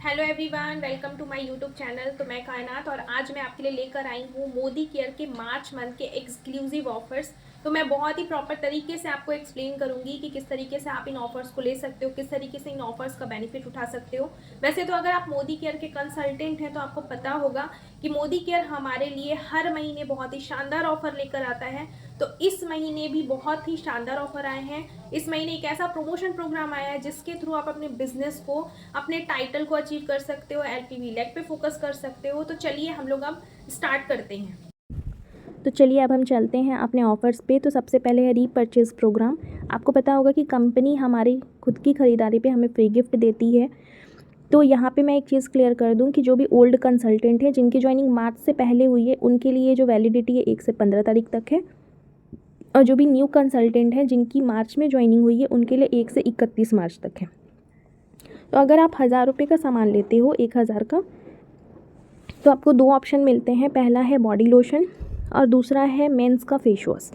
Hello everyone, welcome to my YouTube channel. तो मैं कायनात और आज मैं आपके लिए लेकर आई हूँ मोदी केयर के मार्च मंथ के एक्सक्लूसिव ऑफर्स। तो मैं बहुत ही प्रॉपर तरीके से आपको एक्सप्लेन करूँगी कि किस तरीके से आप इन ऑफर्स को ले सकते हो, किस तरीके से इन ऑफर्स का बेनिफिट उठा सकते हो। वैसे तो अगर आप मोदी केयर के कंसल्टेंट हैं तो आपको पता होगा कि मोदी केयर हमारे लिए हर महीने बहुत ही शानदार ऑफर लेकर आता है। तो इस महीने भी बहुत ही शानदार ऑफर आए हैं। इस महीने एक ऐसा प्रमोशन प्रोग्राम आया है जिसके थ्रू आप अपने बिजनेस को, अपने टाइटल को अचीव कर सकते हो, एलपीवी लेग पे फोकस कर सकते हो। तो चलिए हम लोग अब स्टार्ट करते हैं। तो चलिए अब हम चलते हैं अपने ऑफ़र्स पे। तो सबसे पहले है रीपर्चेज़ प्रोग्राम। आपको पता होगा कि कंपनी हमारी खुद की ख़रीदारी पे हमें फ्री गिफ्ट देती है। तो यहाँ पे मैं एक चीज़ क्लियर कर दूँ कि जो भी ओल्ड कंसल्टेंट है जिनकी ज्वाइनिंग मार्च से पहले हुई है उनके लिए जो वैलिडिटी है 1 से 15 तारीख तक है, और जो भी न्यू कंसल्टेंट है जिनकी मार्च में ज्वाइनिंग हुई है उनके लिए 1 से 31 मार्च तक है। तो अगर आप 1000 रुपये का सामान लेते हो, 1000 का, तो आपको 2 ऑप्शन मिलते हैं। पहला है बॉडी लोशन और दूसरा है मेंस का फेस वॉश।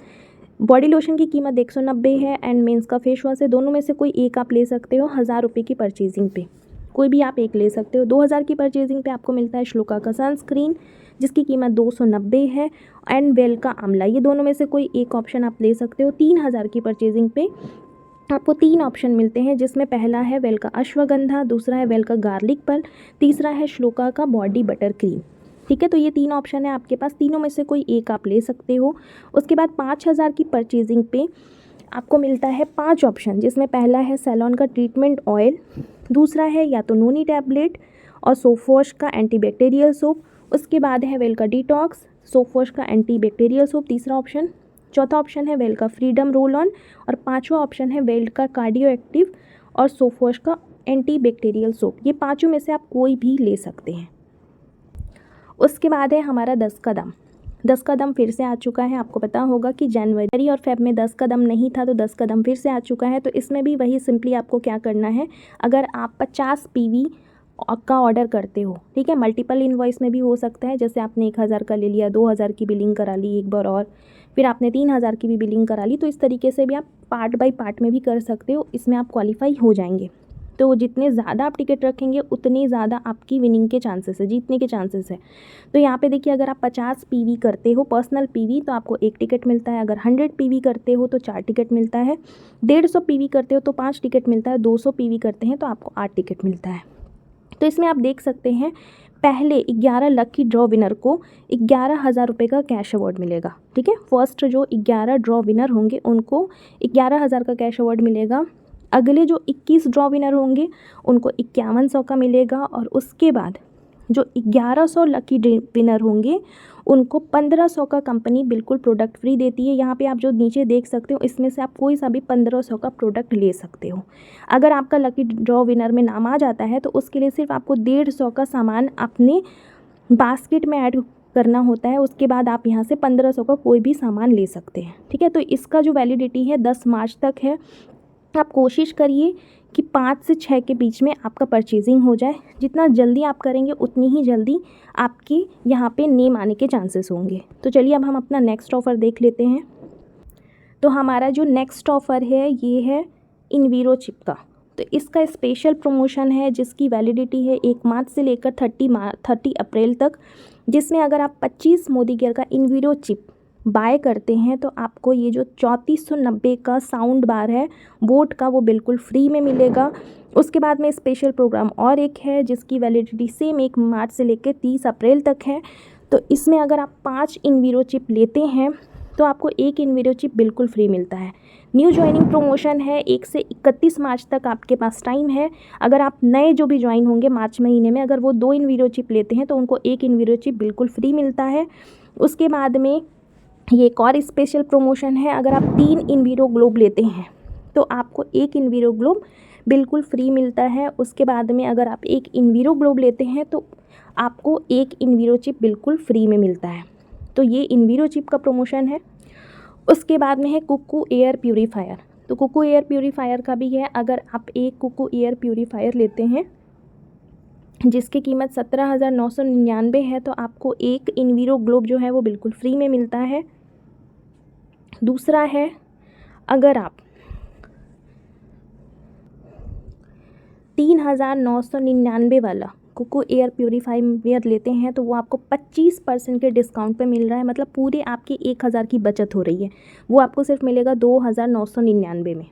बॉडी लोशन की कीमत 190 है एंड मेंस का फेस वॉश है। दोनों में से कोई एक आप ले सकते हो 1000 रुपये की परचेजिंग पे। कोई भी आप एक ले सकते हो। 2000 की परचेजिंग पे आपको मिलता है श्लोका का सनस्क्रीन जिसकी कीमत 290 है, एंड वेल का आंवला। ये दोनों में से कोई एक ऑप्शन आप ले सकते हो। 3000 की परचेजिंग पे आपको 3 ऑप्शन मिलते हैं जिसमें पहला है वेल का अश्वगंधा, दूसरा है वेल का गार्लिक पर्ल, तीसरा है श्लोका का बॉडी बटर क्रीम। ठीक है, तो ये 3 ऑप्शन है आपके पास, तीनों में से कोई एक आप ले सकते हो। उसके बाद 5000 की परचेजिंग पे आपको मिलता है 5 ऑप्शन जिसमें पहला है सैलॉन का ट्रीटमेंट ऑयल, दूसरा है या तो नोनी टैबलेट और सोप वॉश का एंटीबैक्टीरियल सोप, उसके बाद है वेल का डिटॉक्स, सोप वॉश का एंटीबैक्टीरियल सोप तीसरा ऑप्शन, चौथा ऑप्शन है वेल का फ्रीडम रोल ऑन, और पांचवा ऑप्शन है वेल का कार्डियो एक्टिव और सोप वॉश का एंटीबैक्टीरियल सोप। ये पांचों में से आप कोई भी ले सकते हैं। उसके बाद है हमारा 10 कदम। 10 कदम फिर से आ चुका है। आपको पता होगा कि जनवरी और फेब में 10 कदम नहीं था, तो 10 कदम फिर से आ चुका है। तो इसमें भी वही सिंपली आपको क्या करना है, अगर आप 50 पीवी का ऑर्डर करते हो, ठीक है, मल्टीपल इनवॉइस में भी हो सकता है। जैसे आपने 1000 का ले लिया, 2000 की बिलिंग करा ली एक बार, और फिर आपने 3000 की भी बिलिंग करा ली। तो इस तरीके से भी आप पार्ट बाय पार्ट में भी कर सकते हो, इसमें आप क्वालिफाई हो जाएंगे। तो जितने ज़्यादा आप टिकट रखेंगे उतनी ज़्यादा आपकी विनिंग के चांसेस है, जीतने के चांसेस है। तो यहाँ पे देखिए, अगर आप 50 पीवी करते हो पर्सनल पीवी तो आपको 1 टिकट मिलता है, अगर 100 पीवी करते हो तो 4 टिकट मिलता है, 150 पीवी करते हो तो 5 टिकट मिलता है, 200 पीवी करते हैं तो आपको 8 टिकट मिलता है। तो इसमें आप देख सकते हैं पहले 11 लकी ड्रॉ विनर को 11,000 रुपये का कैश अवार्ड मिलेगा। ठीक है, फर्स्ट जो 11 ड्रॉ विनर होंगे उनको 11,000 का कैश अवार्ड मिलेगा। अगले जो 21 ड्रॉ विनर होंगे उनको 5100 का मिलेगा, और उसके बाद जो 1100 लकी विनर होंगे उनको 1500 का कंपनी बिल्कुल प्रोडक्ट फ्री देती है। यहाँ पे आप जो नीचे देख सकते हो इसमें से आप कोई सा भी 1500 का प्रोडक्ट ले सकते हो। अगर आपका लकी ड्रॉ विनर में नाम आ जाता है तो उसके लिए सिर्फ आपको 150 का सामान अपने बास्केट में ऐड करना होता है। उसके बाद आप यहाँ से 1500 का कोई भी सामान ले सकते हैं। ठीक है, तो इसका जो वैलिडिटी है 10 मार्च तक है। आप कोशिश करिए कि 5 से 6 के बीच में आपका परचेजिंग हो जाए। जितना जल्दी आप करेंगे उतनी ही जल्दी आपके यहाँ पे नेम आने के चांसेस होंगे। तो चलिए अब हम अपना नेक्स्ट ऑफ़र देख लेते हैं। तो हमारा जो नेक्स्ट ऑफ़र है ये है इनवीरो चिप का। तो इसका स्पेशल प्रमोशन है जिसकी वैलिडिटी है 1 मार्च से लेकर 30 अप्रैल तक, जिसमें अगर आप 25 मोदी केयर का इनवीरो चिप बाय करते हैं तो आपको ये जो 3490 का साउंड बार है बोट का वो बिल्कुल फ्री में मिलेगा। उसके बाद में स्पेशल प्रोग्राम और एक है जिसकी वैलिडिटी सेम 1 मार्च से लेकर 30 अप्रैल तक है। तो इसमें अगर आप 5 इनवीरो चिप लेते हैं तो आपको 1 इनवीरो चिप बिल्कुल फ्री मिलता है। न्यू ज्वाइनिंग प्रमोशन है, 1 से 31 मार्च तक आपके पास टाइम है। अगर आप नए जो भी ज्वाइन होंगे मार्च महीने में, अगर वो 2 इनवीरो चिप लेते हैं तो उनको 1 इनवीरो चिप बिल्कुल फ्री मिलता है। उसके बाद में ये एक और स्पेशल प्रमोशन है, अगर आप 3 इनवीरो ग्लोब लेते हैं तो आपको 1 इनवीरो ग्लोब बिल्कुल फ्री मिलता है। उसके बाद में अगर आप 1 इनवीरो ग्लोब लेते हैं तो आपको 1 इनवीरो चिप बिल्कुल फ्री में मिलता है। तो ये इनवीरो चिप का प्रमोशन है। उसके बाद में है कुकू एयर प्यूरीफायर। तो कुकू एयर प्यूरीफायर का भी है, अगर आप 1 कुकू एयर प्यूरीफायर लेते हैं जिसकी कीमत 17,999 है तो आपको 1 इनवीरो ग्लोब जो है वो बिल्कुल फ्री में मिलता है। दूसरा है, अगर आप 3,999 वाला कोको एयर प्योरीफायर लेते हैं तो वो आपको 25% के डिस्काउंट पे मिल रहा है, मतलब पूरे आपकी 1000 की बचत हो रही है। वो आपको सिर्फ मिलेगा 2999 में।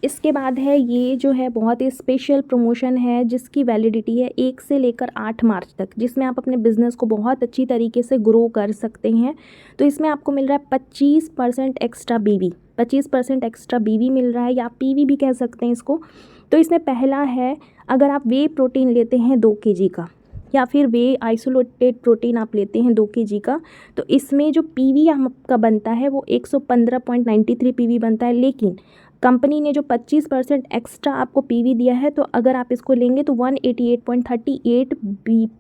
इसके बाद है ये जो है बहुत ही स्पेशल प्रमोशन है जिसकी वैलिडिटी है 1 से लेकर 8 मार्च तक, जिसमें आप अपने बिज़नेस को बहुत अच्छी तरीके से ग्रो कर सकते हैं। तो इसमें आपको मिल रहा है 25% एक्स्ट्रा बीवी, 25% एक्स्ट्रा बीवी मिल रहा है, या पीवी भी कह सकते हैं इसको। तो इसमें पहला है, अगर आप वे प्रोटीन लेते हैं 2 kg का, या फिर वे आइसोलेटेड प्रोटीन आप लेते हैं 2 kg का, तो इसमें जो पीवी आपका बनता है वो 115.93 पीवी बनता है। लेकिन कंपनी ने जो 25% एक्स्ट्रा आपको पीवी दिया है, तो अगर आप इसको लेंगे तो 188.38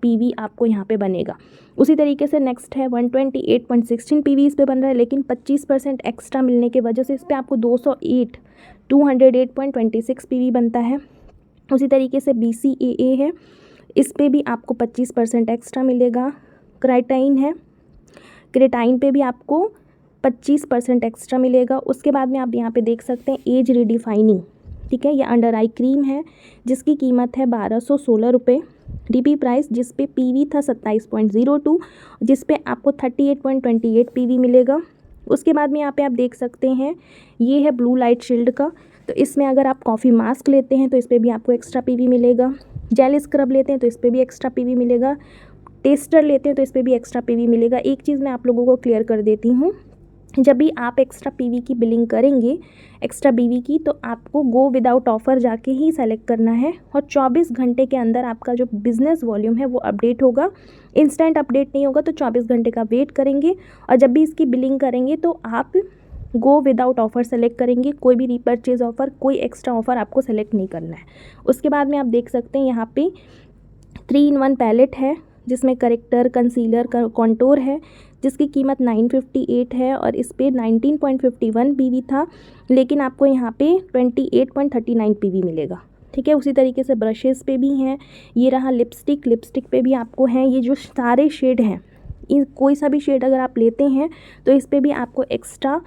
पीवी आपको यहाँ पे बनेगा। उसी तरीके से नेक्स्ट है 128.16 पीवी इस पे बन रहा है, लेकिन 25% एक्स्ट्रा मिलने की वजह से इस पे आपको 208.26 पीवी बनता है। उसी तरीके से BCAA है, इस पे भी आपको 25% एक्स्ट्रा मिलेगा। क्रेटाइन है, क्रेटाइन पे भी आपको 25% एक्स्ट्रा मिलेगा। उसके बाद में आप यहाँ पे देख सकते हैं एज रिडिफाइनिंग, ठीक है, ये अंडर आई क्रीम है जिसकी कीमत है 1216 रुपये डीपी प्राइस, जिस पे पीवी था 27.02, जिस पे आपको 38.28 पीवी मिलेगा। उसके बाद में यहाँ पे आप देख सकते हैं ये है ब्लू लाइट शील्ड का, तो इसमें अगर आप कॉफ़ी मास्क लेते हैं तो इस पर भी आपको एक्स्ट्रा पीवी मिलेगा। जेल स्क्रब लेते हैं तो इस पर भी एक्स्ट्रा पीवी मिलेगा। टेस्टर लेते हैं तो इस पर भी एक्स्ट्रा पीवी मिलेगा। एक चीज़ मैं आप लोगों को क्लियर कर देती हूँ, जब भी आप एक्स्ट्रा पीवी की बिलिंग करेंगे, एक्स्ट्रा बीवी की, तो आपको गो विदाउट ऑफ़र जाके ही सेलेक्ट करना है, और 24 घंटे के अंदर आपका जो बिज़नेस वॉल्यूम है वो अपडेट होगा। इंस्टेंट अपडेट नहीं होगा, तो 24 घंटे का वेट करेंगे, और जब भी इसकी बिलिंग करेंगे तो आप गो विदाउट ऑफ़र सेलेक्ट करेंगे। कोई भी रीपर्चेज ऑफ़र, कोई एक्स्ट्रा ऑफ़र आपको सेलेक्ट नहीं करना है। उसके बाद में आप देख सकते हैं यहाँ पे 3-in-1 पैलेट है जिसमें करेक्टर, कंसीलर, कॉन्टोर है, जिसकी कीमत 958 है, और इस पे 19.51 पीवी था, लेकिन आपको यहाँ पे 28.39 पीवी मिलेगा, ठीक है। उसी तरीके से ब्रशेस पे भी हैं, ये रहा लिपस्टिक, लिपस्टिक पे भी आपको हैं ये जो सारे शेड हैं, इन कोई सा भी शेड अगर आप लेते हैं तो इस पे भी आपको एक्स्ट्रा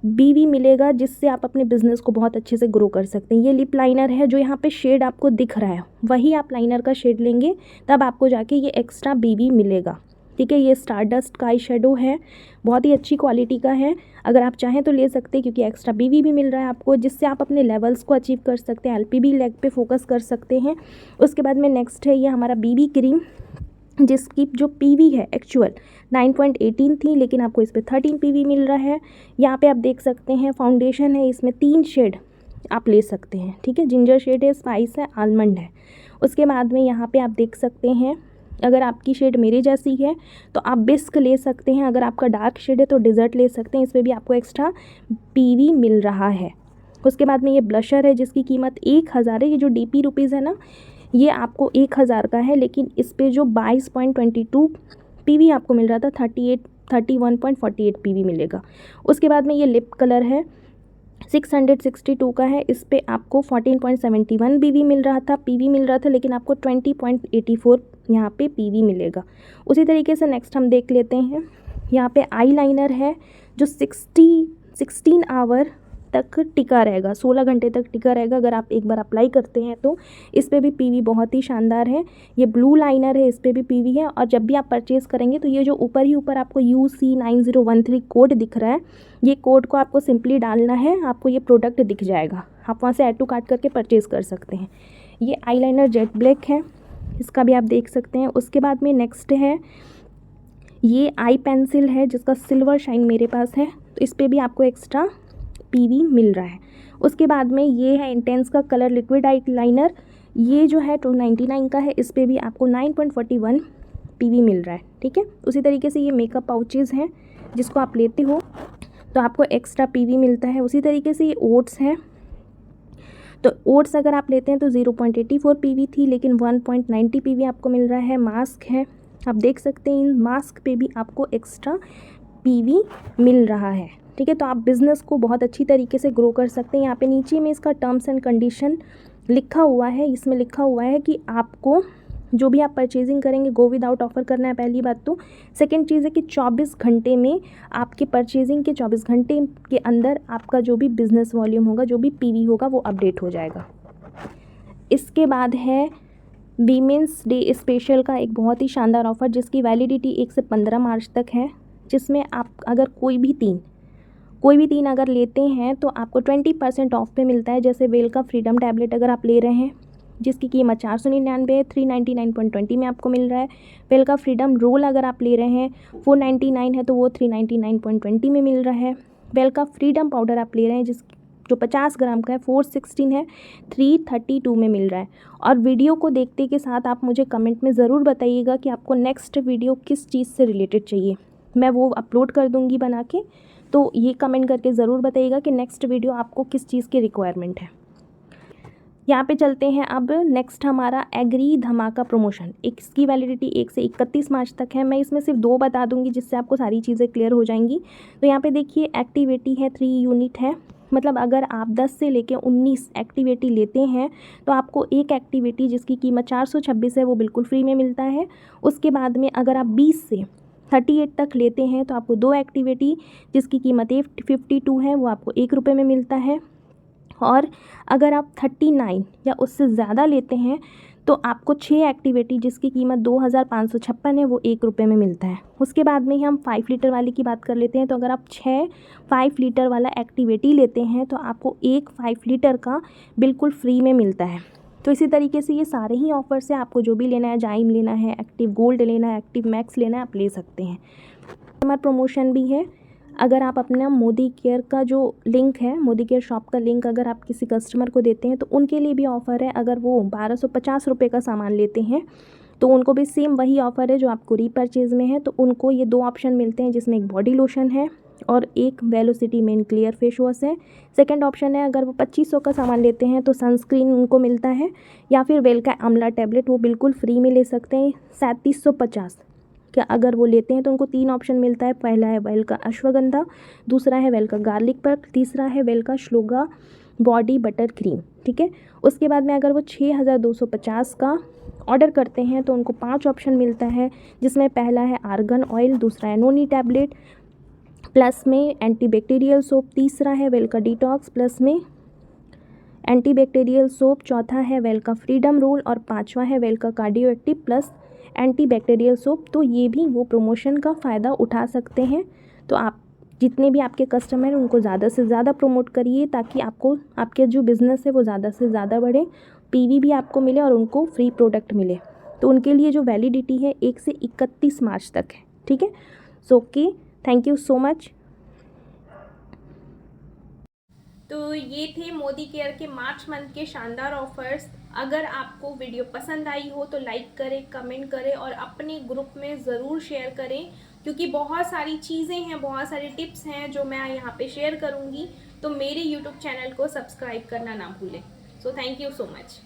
बीवी मिलेगा, जिससे आप अपने बिज़नेस को बहुत अच्छे से ग्रो कर सकते हैं। ये लिप लाइनर है, जो यहाँ पे शेड आपको दिख रहा है वही आप लाइनर का शेड लेंगे, तब आपको जाके ये एक्स्ट्रा बीवी मिलेगा, ठीक है। ये स्टारडस्ट का आई शेडो है, बहुत ही अच्छी क्वालिटी का है, अगर आप चाहें तो ले सकते हैं, क्योंकि एक्स्ट्रा बीवी भी मिल रहा है आपको, जिससे आप अपने लेवल्स को अचीव कर सकते हैं, LPB लेग पे फोकस कर सकते हैं। उसके बाद में नेक्स्ट है ये हमारा BB क्रीम, जिसकी जो पीवी है एक्चुअल 9.18 थी, लेकिन आपको इस पर 13 पीवी मिल रहा है। यहाँ पे आप देख सकते हैं फाउंडेशन है, इसमें 3 शेड आप ले सकते हैं, ठीक है। जिंजर शेड है, स्पाइस है, आलमंड है। उसके बाद में यहाँ पे आप देख सकते हैं, अगर आपकी शेड मेरे जैसी है तो आप बिस्क ले सकते हैं, अगर आपका डार्क शेड है तो डिज़र्ट ले सकते हैं, इस पर भी आपको एक्स्ट्रा पीवी मिल रहा है। उसके बाद में ये ब्लशर है जिसकी कीमत 1000 है, ये जो DP रुपीज़ है ना, ये आपको 1000 का है, लेकिन इस पे जो 22.22 पीवी आपको मिल रहा था 31.48 पीवी मिलेगा। उसके बाद में ये लिप कलर है, 662 का है, इस पे आपको 14.71 पीवी मिल रहा था, लेकिन आपको 20.84 यहाँ पे पीवी मिलेगा। उसी तरीके से नेक्स्ट हम देख लेते हैं, यहाँ पे आई लाइनर है जो 16 आवर तक टिका रहेगा, 16 घंटे तक टिका रहेगा अगर आप एक बार अप्लाई करते हैं तो। इस पे भी पीवी बहुत ही शानदार है। ये ब्लू लाइनर है, इस पे भी पीवी है, और जब भी आप परचेज़ करेंगे तो ये जो ऊपर ही ऊपर आपको UC9013 कोड दिख रहा है, ये कोड को आपको सिंपली डालना है, आपको ये प्रोडक्ट दिख जाएगा, आप वहाँ से ऐड टू कार्ट करके परचेज़ कर सकते हैं। ये आई लाइनर जेट ब्लैक है, इसका भी आप देख सकते हैं। उसके बाद में नेक्स्ट है ये आई पेंसिल है जिसका सिल्वर शाइन मेरे पास है, तो इस पर भी आपको एक्स्ट्रा पीवी मिल रहा है। उसके बाद में ये है इंटेंस का कलर लिक्विड आई लाइनर, ये जो है 299 का है, इस पे भी आपको 9.41 पीवी मिल रहा है, ठीक है। उसी तरीके से ये मेकअप पाउचेज़ हैं, जिसको आप लेते हो तो आपको एक्स्ट्रा पीवी मिलता है। उसी तरीके से ये ओट्स है, तो ओट्स अगर आप लेते हैं तो 0.84 पीवी थी, लेकिन 1.90 पीवी आपको मिल रहा है। मास्क है, आप देख सकते हैं इन मास्क पे भी आपको एक्स्ट्रा पीवी मिल रहा है, ठीक है। तो आप बिज़नेस को बहुत अच्छी तरीके से ग्रो कर सकते हैं। यहाँ पे नीचे में इसका टर्म्स एंड कंडीशन लिखा हुआ है, इसमें लिखा हुआ है कि आपको जो भी आप परचेजिंग करेंगे गो विदाउट ऑफ़र करना है, पहली बात तो। सेकंड चीज़ है कि 24 घंटे में आपके परचेजिंग के 24 घंटे के अंदर आपका जो भी बिज़नेस वॉल्यूम होगा, जो भी पीवी होगा, वो अपडेट हो जाएगा। इसके बाद है वीमेंस डे स्पेशल का एक बहुत ही शानदार ऑफ़र जिसकी वैलिडिटी 1 से 15 मार्च तक है, जिसमें आप अगर कोई भी तीन अगर लेते हैं तो आपको 20% ऑफ पे मिलता है। जैसे वेल का फ्रीडम टैबलेट अगर आप ले रहे हैं जिसकी कीमत 499 है, 399.20 में आपको मिल रहा है। वेल का फ्रीडम रोल अगर आप ले रहे हैं 499 है तो वो 399.20 में मिल रहा है। वेल का फ्रीडम पाउडर आप ले रहे हैं जो 50 ग्राम का है 416 है, 332 में मिल रहा है। और वीडियो को देखते के साथ आप मुझे कमेंट में ज़रूर बताइएगा कि आपको नेक्स्ट वीडियो किस चीज़ से रिलेटेड चाहिए, मैं वो अपलोड कर दूँगी बना के। तो ये कमेंट करके ज़रूर बताइएगा कि नेक्स्ट वीडियो आपको किस चीज़ की रिक्वायरमेंट है। यहाँ पे चलते हैं अब नेक्स्ट हमारा एग्री धमाका प्रमोशन। इसकी वैलिडिटी 1 से 31 मार्च तक है। मैं इसमें सिर्फ 2 बता दूंगी जिससे आपको सारी चीज़ें क्लियर हो जाएंगी। तो यहाँ पे देखिए एक्टिविटी है 3 यूनिट है, मतलब अगर आप 10 से लेकर 19 एक्टिविटी लेते हैं तो आपको एक एक्टिविटी जिसकी कीमत 426 है वो बिल्कुल फ्री में मिलता है। उसके बाद में अगर आप 20 से 38 तक लेते हैं तो आपको 2 एक्टिविटी जिसकी कीमत 52 है वो आपको ₹1 में मिलता है। और अगर आप 39 या उससे ज़्यादा लेते हैं तो आपको 6 एक्टिविटी जिसकी कीमत 2556 है वो ₹1 में मिलता है। उसके बाद में ही हम 5 लीटर वाले की बात कर लेते हैं। तो अगर आप 5 लीटर वाला एक्टिविटी लेते हैं तो आपको एक 5 लीटर का बिल्कुल फ्री में मिलता है। तो इसी तरीके से ये सारे ही ऑफ़र्स हैं, आपको जो भी लेना है, जाइम लेना है, एक्टिव गोल्ड लेना है, एक्टिव मैक्स लेना है, आप ले सकते हैं। हमारा प्रमोशन भी है। अगर आप अपना मोदी केयर का जो लिंक है, मोदी केयर शॉप का लिंक अगर आप किसी कस्टमर को देते हैं तो उनके लिए भी ऑफ़र है। अगर वो 1250 का सामान लेते हैं तो उनको भी सेम वही ऑफ़र है जो आपको रीपरचेज़ में है। तो उनको ये 2 ऑप्शन मिलते हैं जिसमें एक बॉडी लोशन है और एक velocity main clear face wash है। सेकंड ऑप्शन है अगर वो 2500 का सामान लेते हैं तो सनस्क्रीन उनको मिलता है, या फिर वेल का आंवला टैबलेट वो बिल्कुल फ्री में ले सकते हैं 3750 क्या अगर वो लेते हैं तो उनको 3 ऑप्शन मिलता है। पहला है वेल का अश्वगंधा, दूसरा है वेल का गार्लिक पर्क, तीसरा है वेल का श्लोगा बॉडी बटर क्रीम। ठीक है, उसके बाद में अगर वो 6250 का ऑर्डर करते हैं तो उनको 5 ऑप्शन मिलता है जिसमें पहला है आर्गन ऑयल, दूसरा है नोनी टैबलेट प्लस में एंटीबैक्टीरियल सोप, तीसरा है वेल का डिटॉक्स प्लस में एंटीबैक्टीरियल सोप, चौथा है वेल का फ्रीडम रोल और पांचवा है वेल का cardio active plus antibacterial soap. तो ये भी वो प्रमोशन का फ़ायदा उठा सकते हैं। तो आप जितने भी आपके कस्टमर हैं उनको ज़्यादा से ज़्यादा प्रमोट करिए ताकि आपको आपके जो बिज़नेस है वो ज़्यादा से ज़्यादा बढ़े, पीवी भी आपको मिले और उनको फ्री प्रोडक्ट मिले। तो उनके लिए जो वैलिडिटी है 1 से 31 मार्च तक है। ठीक है, so okay, thank you so much. तो ये थे मोदी केयर के मार्च मंथ के शानदार ऑफर्स। अगर आपको वीडियो पसंद आई हो तो लाइक करें, कमेंट करें और अपने ग्रुप में ज़रूर शेयर करें, क्योंकि बहुत सारी चीज़ें हैं, बहुत सारे टिप्स हैं जो मैं यहाँ पे शेयर करूँगी। तो मेरे यूट्यूब चैनल को सब्सक्राइब करना ना भूलें। So thank you so much.